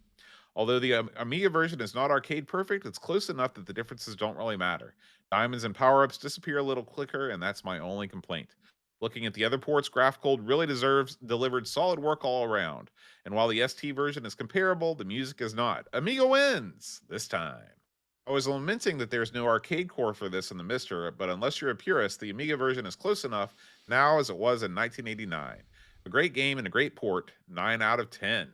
Although the Amiga version is not arcade perfect, it's close enough that the differences don't really matter. Diamonds and power-ups disappear a little quicker, and that's my only complaint. Looking at the other ports, Graftgold really delivered solid work all around. And while the ST version is comparable, the music is not. Amiga wins this time. I was lamenting that there's no arcade core for this in the Mister, but unless you're a purist, the Amiga version is close enough now as it was in 1989. A great game and a great port, 9 out of 10.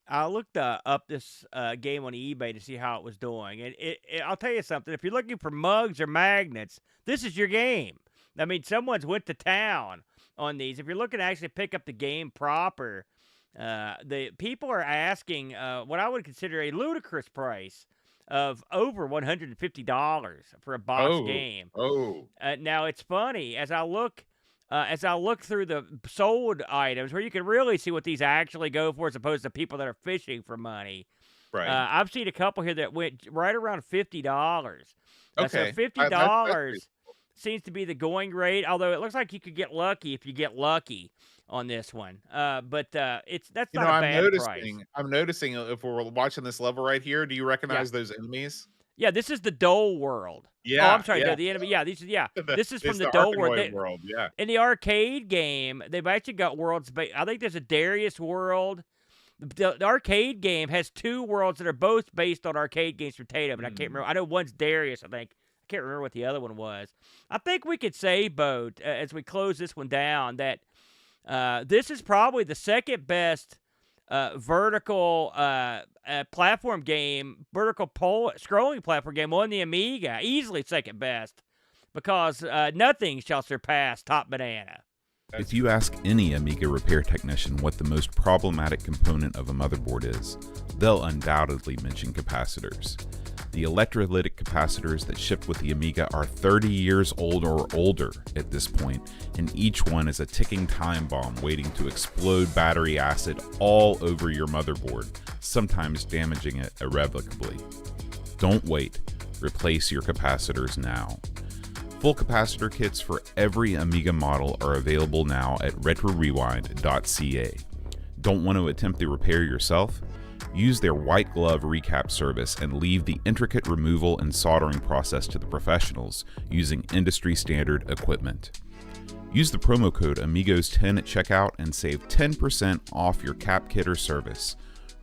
I looked up this game on eBay to see how it was doing, and I'll tell you something. If you're looking for mugs or magnets, this is your game. I mean, someone's went to town on these. If you're looking to actually pick up the game proper, the people are asking what I would consider a ludicrous price of over $150 for a box game. Now it's funny as I look through the sold items where you can really see what these actually go for as opposed to people that are fishing for money. Right. I've seen a couple here that went right around $50. Okay. So $50 seems to be the going rate, although it looks like you could get lucky if you get lucky on this one. But that's not a bad price. I'm noticing if we're watching this level right here, do you recognize those enemies? Yeah, this is the Dole world. Yeah. Oh, I'm sorry. Yeah. The enemy. Yeah, this is from the Dole world. Yeah. In the arcade game, they've actually got worlds. I think there's a Darius world. The arcade game has 2 worlds that are both based on arcade games from Taito, but I can't remember. I know one's Darius, I think. I can't remember what the other one was. I think we could say, Boat, as we close this one down, that this is probably the second best vertical platform game, vertical scrolling platform game on the Amiga. Easily second best, because nothing shall surpass Top Banana. If you ask any Amiga repair technician what the most problematic component of a motherboard is, they'll undoubtedly mention capacitors. The electrolytic capacitors that shipped with the Amiga are 30 years old or older at this point, and each one is a ticking time bomb waiting to explode battery acid all over your motherboard, sometimes damaging it irrevocably. Don't wait. Replace your capacitors now. Full capacitor kits for every Amiga model are available now at RetroRewind.ca. Don't want to attempt the repair yourself? Use their white glove recap service and leave the intricate removal and soldering process to the professionals using industry standard equipment. Use the promo code Amigos10 at checkout and save 10% off your cap kit or service.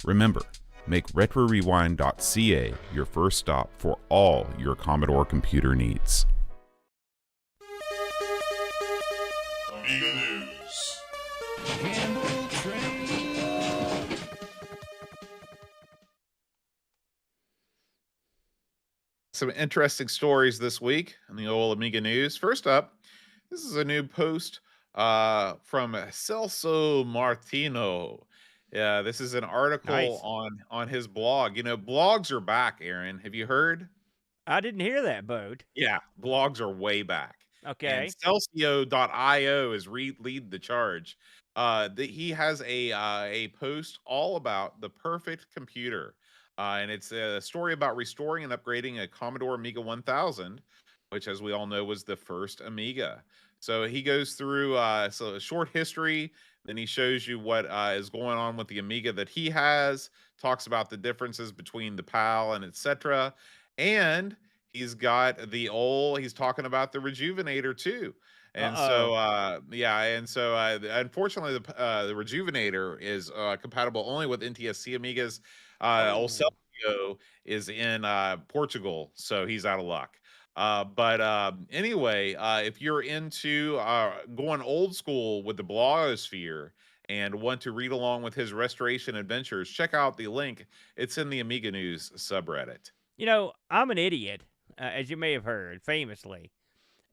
Remember, make RetroRewind.ca your first stop for all your Commodore computer needs. Amiga News. Some interesting stories this week in the old Amiga News. First up, this is a new post from Celso Martino. Yeah, this is an article Nice. on his blog. You know, blogs are back, Aaron. Have you heard? I didn't hear that, Bode. Yeah, blogs are way back. And Okay. Celcio.io is lead the charge. He has a post all about the perfect computer. And it's a story about restoring and upgrading a Commodore Amiga 1000, which, as we all know, was the first Amiga. So he goes through so a short history, then he shows you what is going on with the Amiga that he has, talks about the differences between the PAL and etc. And he's got he's talking about the Rejuvenator too. And so, Uh-oh. unfortunately, the Rejuvenator is compatible only with NTSC Amigas. Old Oh. Celso is in Portugal, so he's out of luck. Anyway, if you're into going old school with the blogosphere and want to read along with his restoration adventures, check out the link. It's in the Amiga News subreddit. You know, I'm an idiot, as you may have heard, famously.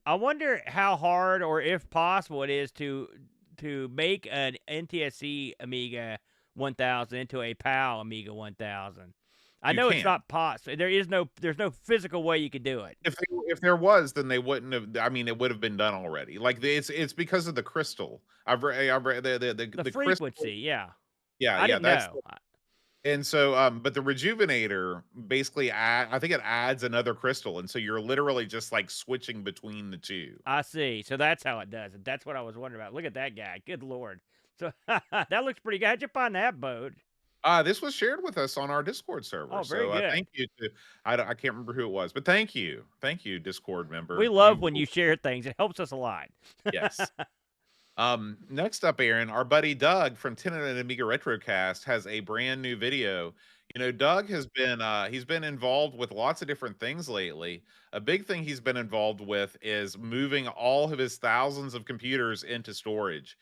I wonder how hard or if possible it is to make an NTSC Amiga 1000 into a PAL Amiga 1000. I You know it's can't. not possible. There's no physical way you could do it. If there was, then they wouldn't have. I mean, it would have been done already. Like it's because of the crystal. I've read The the crystal. frequency, yeah. Yeah, I yeah. didn't know. And so, but the Rejuvenator basically I think it adds another crystal, and so you're literally just like switching between the two. I see. So that's how it does it. That's what I was wondering about. Look at that guy. Good Lord. So that looks pretty good. How'd you find that, Bode? This was shared with us on our Discord server. Oh, very So good. thank you to I can't remember who it was, but thank you, Discord member. We love when you share things. It helps us a lot. Yes. Next up, Aaron, our buddy Doug from Tenet and Amiga Retrocast has a brand new video. You know, Doug has been he's been involved with lots of different things lately. A big thing he's been involved with is moving all of his thousands of computers into storage.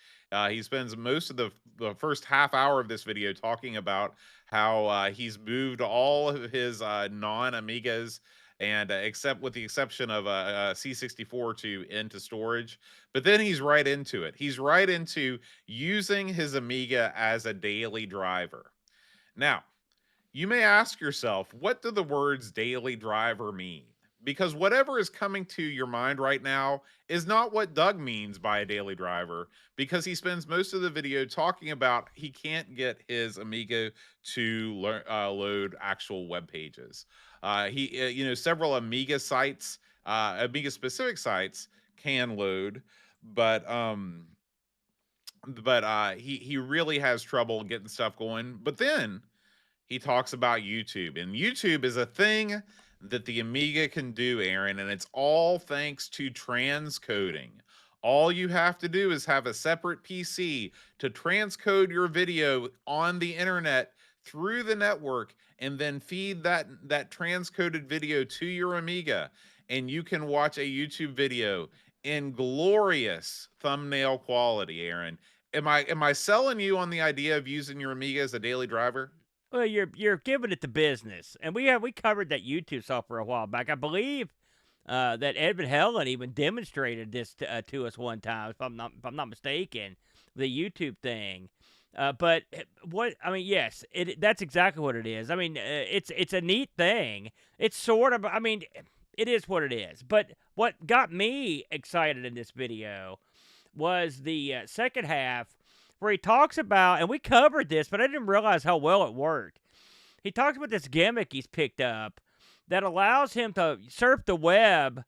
He spends most of the first half hour of this video talking about how he's moved all of his non-Amigas and except with the exception of a C64 into storage. But then he's right into it. He's right into using his Amiga as a daily driver. Now, you may ask yourself, what do the words daily driver mean? Because whatever is coming to your mind right now is not what Doug means by a daily driver, because he spends most of the video talking about he can't get his Amiga to load actual web pages. Several Amiga sites, Amiga specific sites can load, but he really has trouble getting stuff going. But then he talks about YouTube, and YouTube is a thing that the Amiga can do, Aaron, and it's all thanks to transcoding. All you have to do is have a separate PC to transcode your video on the internet through the network and then feed that transcoded video to your Amiga, and you can watch a YouTube video in glorious thumbnail quality, Aaron. Am I selling you on the idea of using your Amiga as a daily driver? Well, you're giving it the business, and we covered that YouTube software a while back. I believe that Edmund Helen even demonstrated this to us one time, if I'm not mistaken, the YouTube thing. But yes, that's exactly what it is. I mean, it's a neat thing. It's sort of, I mean, it is what it is. But what got me excited in this video was the second half, where he talks about, and we covered this, but I didn't realize how well it worked. He talks about this gimmick he's picked up that allows him to surf the web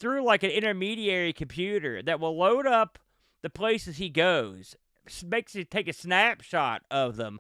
through like an intermediary computer that will load up the places he goes, makes you take a snapshot of them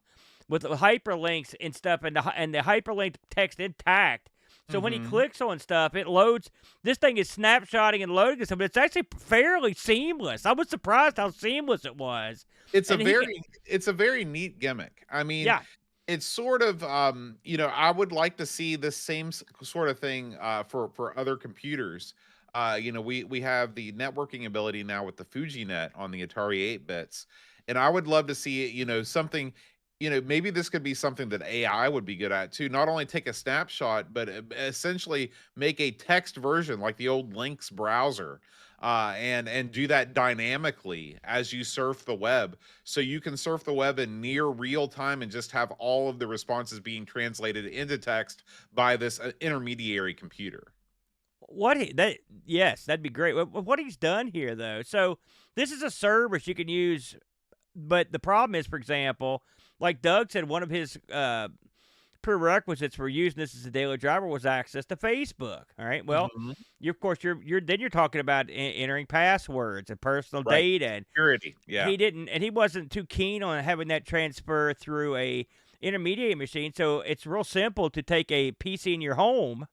with hyperlinks and stuff, and the hyperlinked text intact. So when he clicks on stuff, it loads. This thing is snapshotting and loading stuff, but it's actually fairly seamless. I was surprised how seamless it was. It's a very neat gimmick. I mean, Yeah. it's sort of I would like to see this same sort of thing for other computers. We have the networking ability now with the FujiNet on the Atari 8-bits, and I would love to see something. Maybe this could be something that AI would be good at too. Not only take a snapshot, but essentially make a text version like the old Lynx browser, and do that dynamically as you surf the web. So you can surf the web in near real time and just have all of the responses being translated into text by this intermediary computer. Yes, that'd be great. What he's done here, though, so this is a service you can use, but the problem is, for example, like Doug said, one of his prerequisites for using this as a daily driver was access to Facebook. All right, well, you're talking about entering passwords and personal data and security. Yeah, he didn't, and he wasn't too keen on having that transfer through a intermediate machine. So it's real simple to take a PC in your home,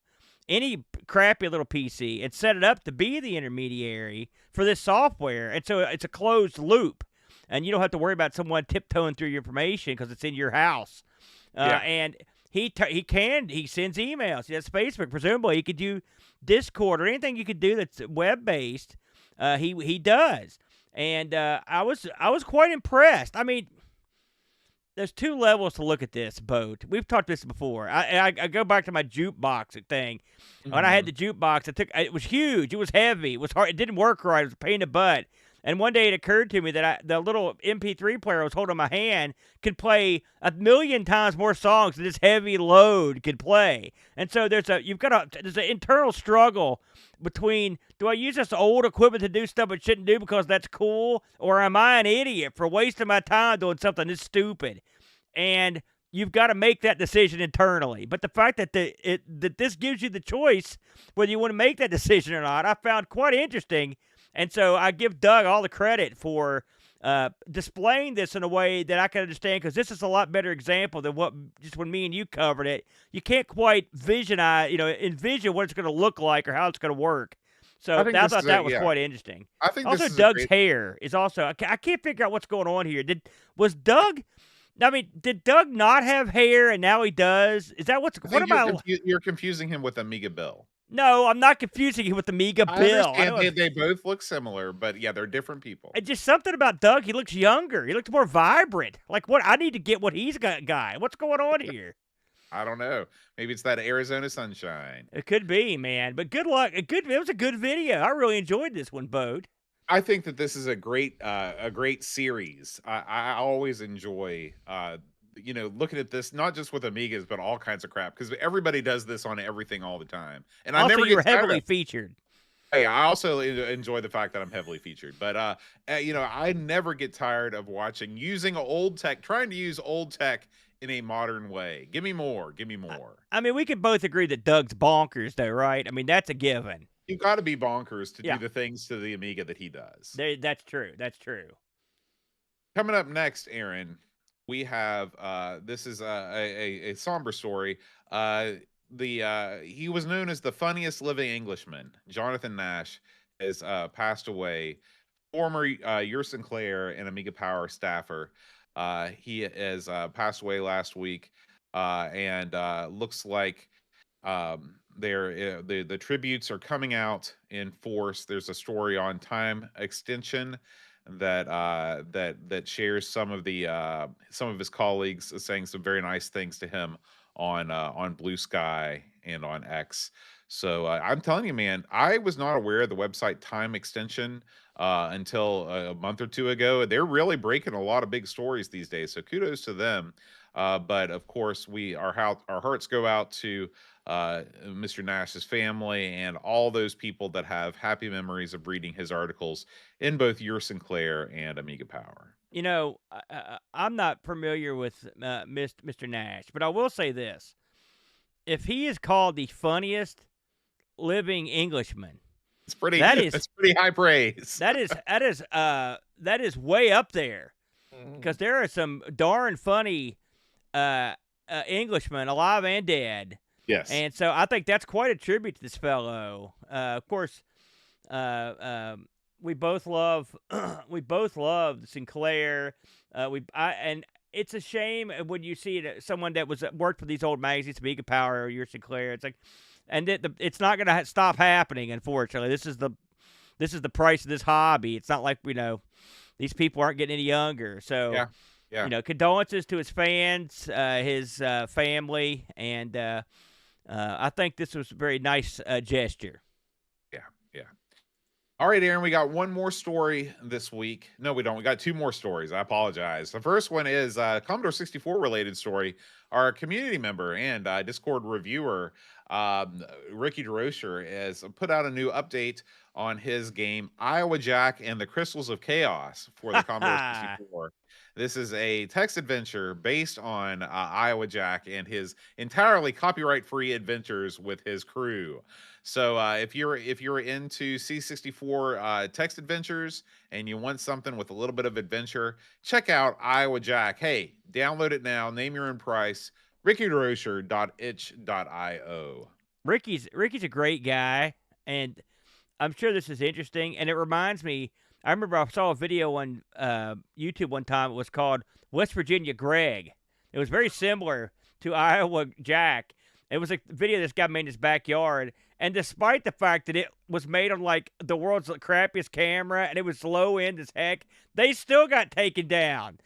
any crappy little PC, and set it up to be the intermediary for this software. And so it's a closed loop, and you don't have to worry about someone tiptoeing through your information because it's in your house. And he sends emails. He does Facebook. Presumably, he could do Discord or anything you could do that's web based. He does, and I was quite impressed. I mean, there's two levels to look at this boat. We've talked this before. I go back to my jukebox thing. When I had the jukebox, it was huge. It was heavy. It was hard. It didn't work right. It was a pain in the butt. And one day it occurred to me that the little MP3 player I was holding in my hand could play 1,000,000 times more songs than this heavy load could play. And so there's an internal struggle between, do I use this old equipment to do stuff I shouldn't do because that's cool, or am I an idiot for wasting my time doing something this stupid? And you've got to make that decision internally. But the fact that that this gives you the choice whether you want to make that decision or not, I found quite interesting. And so I give Doug all the credit for displaying this in a way that I can understand, because this is a lot better example than just when me and you covered it. You can't quite envision what it's going to look like or how it's going to work. So I thought that was quite interesting. I think also Doug's hair is also. I can't figure out what's going on here. Did Doug not have hair and now he does? Is that what's? What about? You're confusing him with Amiga Bill. No, I'm not confusing him with Amiga Bill. I understand they both look similar, but yeah, they're different people. And just something about Doug, he looks younger. He looks more vibrant. Like what? I need to get what he's got, guy. What's going on here? I don't know. Maybe it's that Arizona sunshine. It could be, man. But good luck. It was a good video. I really enjoyed this one, Bode. I think that this is a great series. I always enjoy looking at this, not just with Amigas, but all kinds of crap, because everybody does this on everything all the time. And also, I never you're heavily featured. Hey, I also enjoy the fact that I'm heavily featured, but I never get tired of using old tech, trying to use old tech in a modern way. Give me more. Give me more. I mean, we can both agree that Doug's bonkers, though, right? I mean, that's a given. You've got to be bonkers to do the things to the Amiga that he does. That's true. That's true. Coming up next, Aaron, we have this is a somber story. He was known as the funniest living Englishman. Jonathan Nash has passed away. Former Your Sinclair and Amiga Power staffer. He has passed away last week, and looks like the tributes are coming out in force. There's a story on Time Extension that shares some of his colleagues saying some very nice things to him on Blue Sky and on X. So I'm telling you, man, I was not aware of the website Time Extension until a month or two ago. They're really breaking a lot of big stories these days, so kudos to them. But of course, our hearts go out to Mr. Nash's family and all those people that have happy memories of reading his articles in both Your Sinclair and Amiga Power. You know, I'm not familiar with Mr. Nash, but I will say this. If he is called the funniest living Englishman, that's pretty high praise. That is way up there, because there are some darn funny Englishmen, alive and dead. Yes. And so I think that's quite a tribute to this fellow. Of course, we both love Sinclair. And it's a shame when you see someone that worked for these old magazines, Amiga Power or your Sinclair. It's like, and it's not going to stop happening. Unfortunately, this is the price of this hobby. It's not like these people aren't getting any younger. So yeah. Condolences to his fans, his family, and I think this was a very nice gesture. Yeah. All right, Aaron, we got one more story this week. No, we don't. We got two more stories. I apologize. The first one is a Commodore 64 related story. Our community member and Discord reviewer, Ricky DeRocher, has put out a new update on his game Iowa Jack and the Crystals of Chaos for the Commodore 64. This is a text adventure based on Iowa Jack and his entirely copyright-free adventures with his crew. So if you're into C64 text adventures and you want something with a little bit of adventure, check out Iowa Jack. Hey, download it now. Name your own price. RickyDeRocher.itch.io. Ricky's a great guy, and I'm sure this is interesting. And it reminds me, I remember I saw a video on YouTube one time. It was called West Virginia Greg. It was very similar to Iowa Jack. It was a video this guy made in his backyard. And despite the fact that it was made on like the world's crappiest camera and it was low end as heck, they still got taken down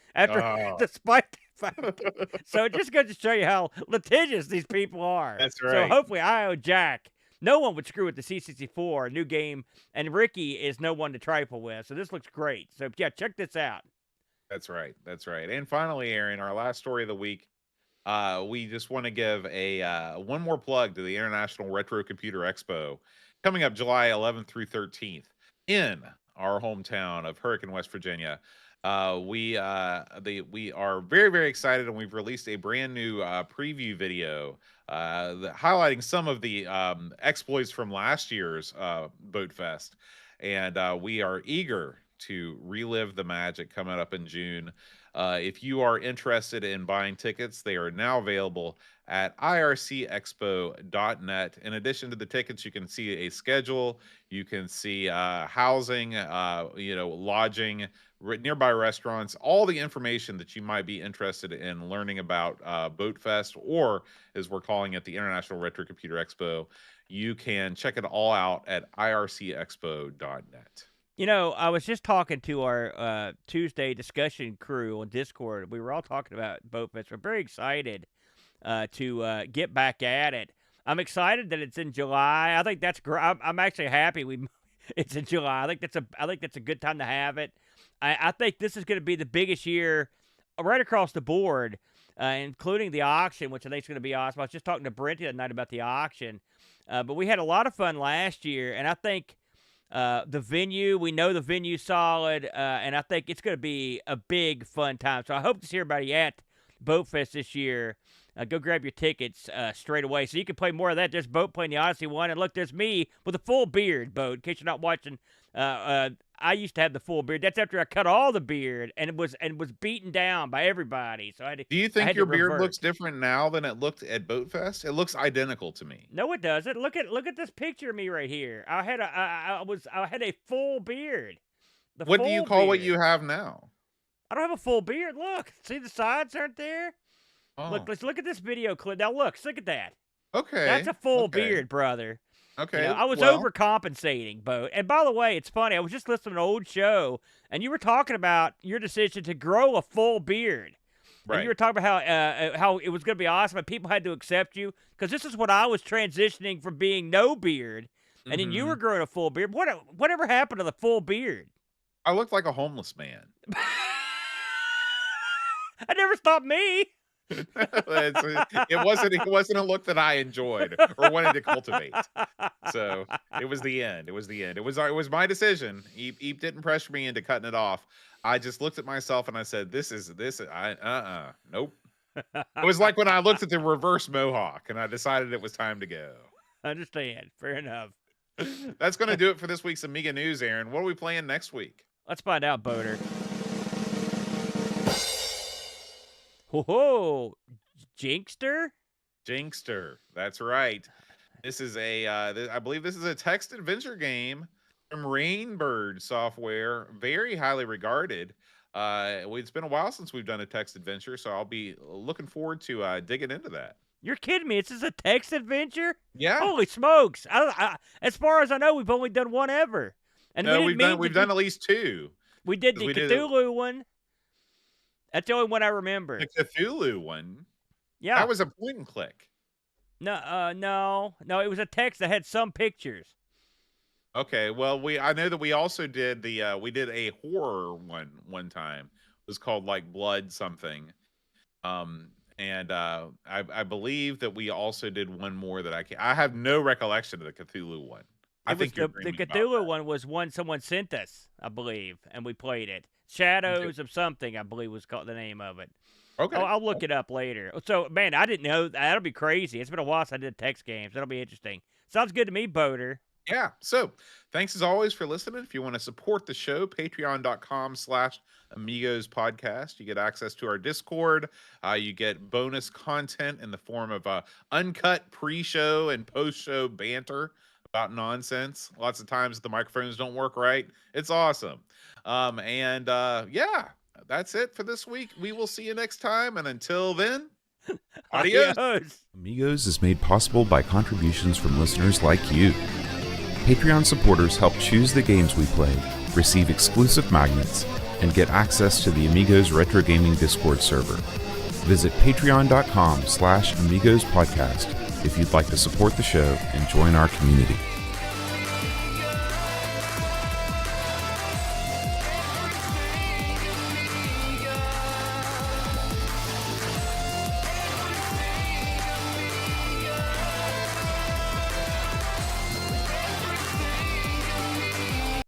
despite the fact. So it just goes to show you how litigious these people are. That's right. So hopefully Iowa Jack, no one would screw with the C64, new game, and Ricky is no one to trifle with. So this looks great. So yeah, check this out. That's right. And finally, Aaron, our last story of the week. We just want to give a one more plug to the International Retro Computer Expo coming up July 11th through 13th in our hometown of Hurricane, West Virginia. We are very, very excited, and we've released a brand new preview video highlighting some of the exploits from last year's Boat Fest, and we are eager to relive the magic coming up in June. If you are interested in buying tickets, they are now available at ircexpo.net. In addition to the tickets, you can see a schedule, you can see housing, lodging, nearby restaurants, all the information that you might be interested in learning about Boat Fest, or as we're calling it, the International Retro Computer Expo. You can check it all out at ircexpo.net. I was just talking to our Tuesday discussion crew on Discord. We were all talking about Boat Fest. We're very excited to get back at it. I'm excited that it's in July. I think that's great. I'm actually happy it's in July. I think that's a good time to have it. I think this is going to be the biggest year right across the board, including the auction, which I think is going to be awesome. I was just talking to Brent the other night about the auction, but we had a lot of fun last year, and I think the venue, we know the venue's solid, and I think it's going to be a big, fun time. So I hope to see everybody at Boat Fest this year. Go grab your tickets straight away so you can play more of that. There's Boat playing the Odyssey one, and look, there's me with a full beard, Boat, in case you're not watching. I used to have the full beard. That's after I cut all the beard and was beaten down by everybody. So I had to, do you think your beard looks different now than it looked at Boat Fest? It looks identical to me. No, it doesn't. Look at this picture of me right here. I had a full beard. What do you call what you have now? I don't have a full beard. Look, see the sides aren't there? Oh. Look, let's look at this video clip. Now look at that. Okay. That's a full beard, brother. Okay. I was overcompensating, Bo. And by the way, it's funny. I was just listening to an old show, and you were talking about your decision to grow a full beard. Right. And you were talking about how it was going to be awesome, and people had to accept you. Because this is what I was transitioning from being no beard, and then you were growing a full beard. Whatever happened to the full beard? I looked like a homeless man. That never stopped me. It wasn't a look that I enjoyed or wanted to cultivate. So it was the end. It was my decision. Eep didn't pressure me into cutting it off. I just looked at myself and I said, nope. It was like when I looked at the reverse mohawk and I decided it was time to go. Understand. Fair enough. That's going to do it for this week's Amiga News, Aaron. What are we playing next week? Let's find out, Boater. Whoa, Jinkster? Jinkster. That's right. This is I believe this is a text adventure game from Rainbird Software, very highly regarded. It's been a while since we've done a text adventure, so I'll be looking forward to digging into that. You're kidding me. It's just a text adventure? Yeah. Holy smokes. As far as I know, we've only done one ever. And no, we've done at least 2. We did the Cthulhu one. That's the only one I remember. The Cthulhu one? Yeah. That was a point and click. No. It was a text that had some pictures. Okay, well, I know that we also did we did a horror one time. It was called like Blood something. And I believe that we also did one more that I have no recollection of the Cthulhu one. I think the Cthulhu one was one someone sent us, I believe, and we played it. Shadows of something, I believe, was called the name of it. Okay. I'll look it up later. So, man, I didn't know. That'll be crazy. It's been a while since I did text games. That'll be interesting. Sounds good to me, Boater. Yeah. So thanks as always for listening. If you want to support the show, patreon.com/Amigos podcast. You get access to our Discord. You get bonus content in the form of uncut pre-show and post-show banter about nonsense. Lots of times the microphones don't work right. It's awesome. Yeah, that's it for this week. We will see you next time. And until then, adios. Amigos is made possible by contributions from listeners like you. Patreon supporters help choose the games we play, receive exclusive magnets, and get access to the Amigos Retro Gaming Discord server. Visit patreon.com/Amigos podcast if you'd like to support the show and join our community.